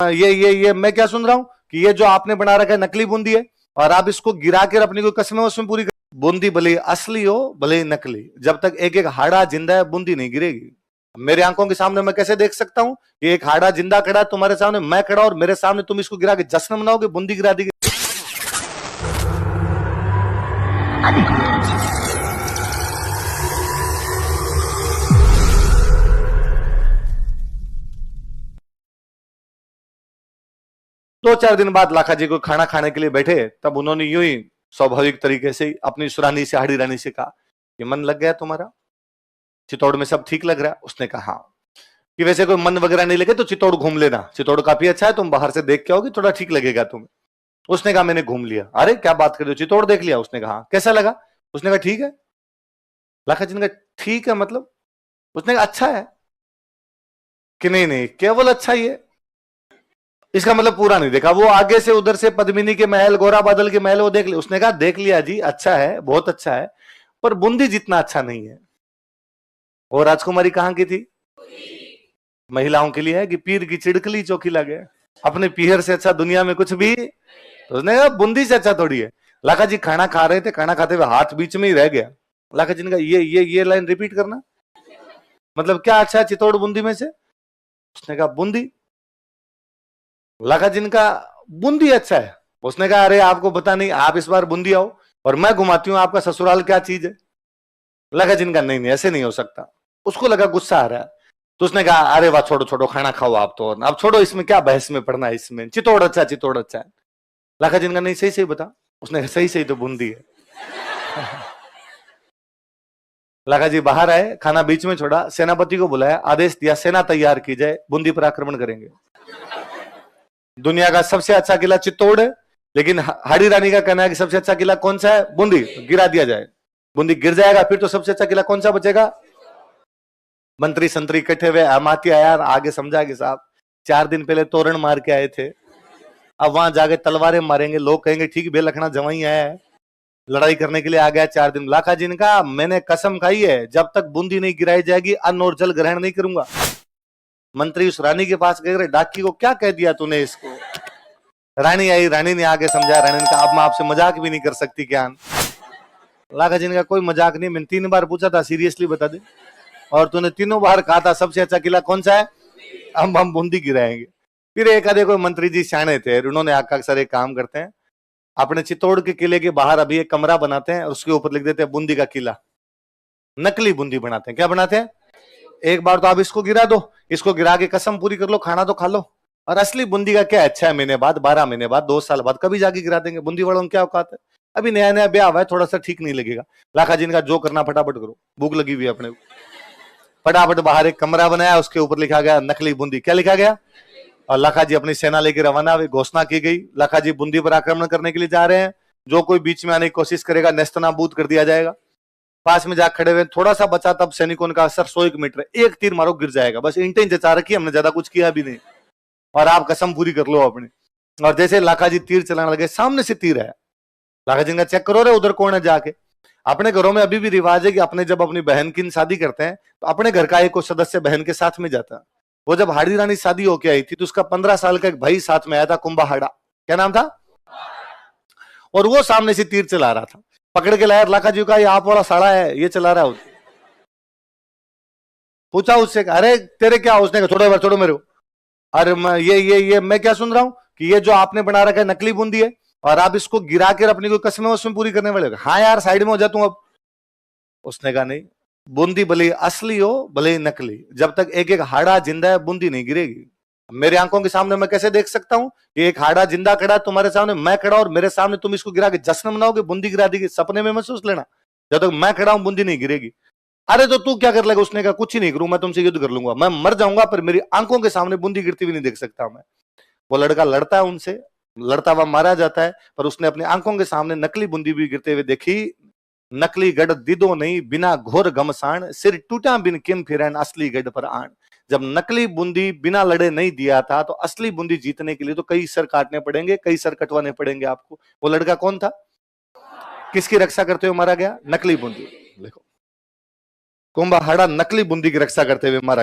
ये मैं क्या सुन रहा हूं कि ये जो आपने बना रखा है नकली बूंदी है और आप इसको गिरा कर अपनी कोई कसमें उसमें पूरी कर। बूंदी भले असली हो भले नकली, जब तक एक एक हाड़ा जिंदा है बूंदी नहीं गिरेगी। मेरे आंखों के सामने मैं कैसे देख सकता हूं कि एक हाड़ा जिंदा खड़ा है तुम्हारे सामने, मैं खड़ा और मेरे सामने तुम इसको गिरा के जश्न मनाओगे, बूंदी गिरा दी। दो चार दिन बाद लाखा जी को खाना खाने के लिए बैठे, तब उन्होंने यूं ही स्वाभाविक तरीके से अपनी सुरानी से हाड़ी रानी से कहा कि मन लग गया तुम्हारा, चित्तौड़ में सब ठीक लग रहा है? उसने कहा हाँ। कि वैसे कोई मन वगैरह नहीं लगे तो चित्तौड़ घूम लेना, चित्तौड़ काफी अच्छा है, तुम बाहर से देख के आओगे, थोड़ा ठीक लगेगा तुम्हें। उसने कहा मैंने घूम लिया। अरे क्या बात कर रहे हो, चित्तौड़ देख लिया? उसने कहा कैसा लगा? उसने कहा ठीक है। लाखा जी ने कहा ठीक है मतलब? उसने कहा अच्छा है कि नहीं नहीं केवल अच्छा ही है, इसका मतलब पूरा नहीं देखा। वो आगे से उधर से पद्मिनी के महल, गोरा बादल के महल वो देख लिया। उसने कहा देख लिया जी, अच्छा है, बहुत अच्छा है, पर बूंदी जितना अच्छा नहीं है। और राजकुमारी कहां की थी? महिलाओं के लिए है कि पीर की चिड़कली चौकी लगे, अपने पीहर से अच्छा दुनिया में कुछ भी। तो उसने कहा बूंदी से अच्छा थोड़ी है। लाखा जी खाना खा रहे थे, खाना खाते हुए हाथ बीच में ही रह गया। लाखा जी ने कहा ये लाइन रिपीट करना, मतलब क्या अच्छा है चित्तौड़ बूंदी में से? उसने कहा बूंदी। लाखा जी ने कहा बूंदी अच्छा है? उसने कहा अरे आपको पता नहीं, आप इस बार बूंदी आओ और मैं घुमाती हूं आपका ससुराल क्या चीज है। लाखा जी ने कहा नहीं नहीं ऐसे नहीं हो सकता। उसको लगा गुस्सा आ रहा है, तो उसने कहा अरे वाह छोड़ो छोड़ो खाना खाओ आप तो, अब छोड़ो इसमें क्या बहस में पड़ना है, इसमें चित्तौड़ अच्छा चित्तौड़ अच्छा है। लाखा जी ने कहा नहीं सही सही बता। उसने कहा सही सही तो बूंदी है। लाखा जी बाहर आए, खाना बीच में छोड़ा, सेनापति को बुलाया, आदेश दिया सेना तैयार की जाए, बूंदी पर आक्रमण करेंगे। दुनिया का सबसे अच्छा किला चित्तौड़ है, लेकिन हाड़ी रानी का कहना है कि सबसे अच्छा किला कौन सा है? बूंदी। तो गिरा दिया जाए, बूंदी गिर जाएगा, फिर तो सबसे अच्छा किला कौन सा बचेगा? मंत्री संतरी इकट्ठे हुए, अमात्य आया, आगे समझा कि साहब 4 दिन पहले तोरण मार के आए थे, अब वहां जाके तलवारें मारेंगे, लोग कहेंगे ठीक बेलखना जवाई आया है, लड़ाई करने के लिए आ गया 4 दिन। लाखा जी ने कहा मैंने कसम खाई है जब तक बूंदी नहीं गिराई जाएगी अन्न और जल ग्रहण नहीं करूंगा। मंत्री उस रानी के पास गए, डाकी को क्या कह दिया तूने इसको? रानी आई, रानी ने आगे समझा, रानी ने कहा अब मैं आपसे मजाक भी नहीं कर सकती क्या? लाखा जी ने कहा कोई मजाक नहीं, मैंने 3 बार पूछा था सीरियसली बता दे, और तूने तीनों बार कहा था सबसे अच्छा किला कौन सा है, हम बूंदी गिराएंगे। फिर एक आधे कोई मंत्री जी सियाने थे, उन्होंने आका सर एक काम करते हैं, अपने चित्तौड़ के किले के बाहर अभी एक कमरा बनाते हैं, उसके ऊपर लिख देते हैं बूंदी का किला, नकली बूंदी बनाते हैं। क्या बनाते हैं? एक बार तो आप इसको गिरा दो, इसको गिरा के कसम पूरी कर लो, खाना तो खा लो, और असली बूंदी का क्या है, 6 महीने बाद, 12 महीने बाद, 2 साल बाद कभी जाके गिरा देंगे। बूंदी वालों क्या औकात है, अभी नया नया ब्याह हुआ है, थोड़ा सा ठीक नहीं लगेगा। लाखा जी ने कहा जो करना फटाफट करो, भूख लगी हुई है अपने को। फटाफट बाहर एक कमरा बनाया, उसके ऊपर लिखा गया नकली बूंदी। क्या लिखा गया? और लाखा जी अपनी सेना लेकर रवाना हुए, घोषणा की गई लाखा जी बूंदी पर आक्रमण करने के लिए जा रहे हैं, जो कोई बीच में आने की कोशिश करेगा नेस्तनाबूद कर दिया जाएगा। पास में जाकर खड़े हुए, थोड़ा सा बचा, तब सैनिकों ने कहा सर 100 मीटर, एक तीर मारो गिर जाएगा, बस इंटें जचा रखी, हमने ज्यादा कुछ किया भी नहीं, और आप कसम पूरी कर लो अपनी। और जैसे लाखा जी तीर चलाने लगे, सामने से तीर है, लाखा जी ने चेक करो रे उधर कौन है जाके। अपने घरों में अभी भी रिवाज है कि अपने जब अपनी बहन की शादी करते हैं तो अपने घर का एक सदस्य बहन के साथ में जाता है। वो जब हाड़ी रानी शादी होके आई थी तो उसका 15 साल का एक भाई साथ में आया था, कुंभाहाड़ा, क्या नाम था, और वो सामने से तीर चला रहा था। पकड़ के लाया, लाखा जी का ये आप वाला साड़ा है, ये चला रहा है। पूछा उससे अरे तेरे क्या? उसने कहा छोड़ो मेरे को। अरे मैं ये मैं क्या सुन रहा हूं कि ये जो आपने बना रखा है नकली बूंदी है और आप इसको गिरा कर अपनी कोई कसमें उसमें पूरी करने वाले? हाँ यार साइड में हो जाता हूं अब। उसने कहा नहीं, बूंदी भले असली हो भले नकली, जब तक एक एक हाड़ा जिंदा है बूंदी नहीं गिरेगी। मेरे आंखों के सामने मैं कैसे देख सकता हूं कि एक हाड़ा जिंदा खड़ा है तुम्हारे सामने, मैं खड़ा और मेरे सामने तुम इसको गिरा के जश्न मनाओगे, बूंदी गिरा देगी? सपने में महसूस लेना, जब तक मैं खड़ा हूं बूंदी नहीं गिरेगी। अरे तो तू क्या कर लेगा? उसने कहा कुछ ही नहीं करूं, मैं तुमसे युद्ध कर लूंगा, मैं मर जाऊंगा पर मेरी आंखों के सामने बूंदी गिरती हुई नहीं देख सकता मैं। वो लड़का लड़ता है उनसे, लड़ता हुआ मारा जाता है, पर उसने अपनी आंखों के सामने नकली बूंदी भी गिरते हुए देखी। नकली गढ़ दिदो नहीं बिना घोर घमसान, सिर टूटा बिन किम फिरन असली गढ़ पर आन। जब नकली बूंदी बिना लड़े नहीं दिया था तो असली बूंदी जीतने के लिए तो कई सर काटने पड़ेंगे, कई सर कटवाने पड़ेंगे आपको। वो लड़का कौन था? किसकी रक्षा करते हुए मारा गया? नकली बूंदी। देखो कुंभाहाड़ा नकली बूंदी की रक्षा करते हुए मारा